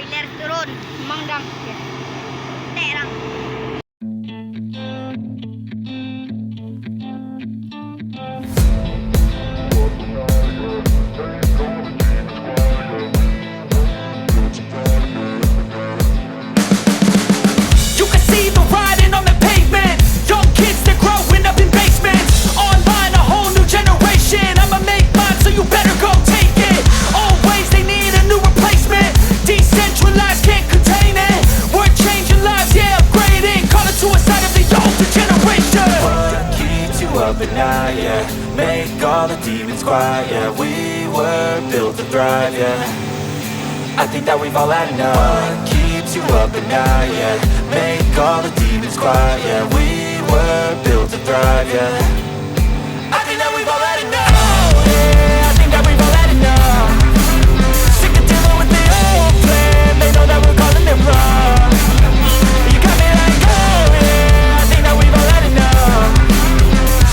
Ini harus turun, mangdang ya. Terang. You can see the writing on the pavement. Young kids, they're growing up in basements. Online, a whole new generation. I'ma make mine, so you better go take it. Always, they need a new replacement. Decentralized, can't contain it. We're changing lives, yeah, upgrading. Call it suicide of the older generation. What keeps you up at night, yeah? Make all the demons quiet, yeah. We were built to thrive, yeah. I think that we've all had enough. What keeps you up at night, yeah? Make all the demons quiet, yeah. We were built to thrive, yeah. I think that we've all had enough. Oh, yeah, I think that we've all had enough. Sick of dealing with the old plan. They know that we're calling it wrong. You got me like, oh, yeah, I think that we've all had enough.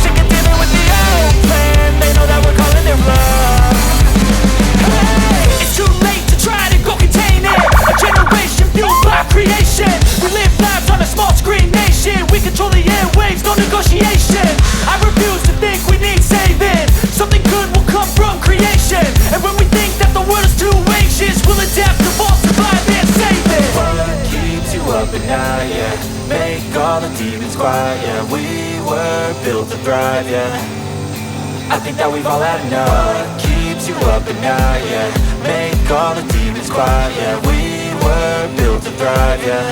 Sick of dealing with the old plan. They know that we're calling it wrong. Hey, it's too late to try to go contain it. A generation fueled by creation. We live lives on a small screen nation. We control the airwaves, no negotiation. I refuse to think we need saving. Something good will come from creation. And when we think that the world is too anxious, we'll adapt, evolve, survive and save it. What keeps you up at night, yeah? Make all the demons quiet, yeah. We were built to thrive, yeah. I think that we've all had enough. What keeps you up at night, yeah? Make all the demons quiet, yeah. We were built to thrive, yeah.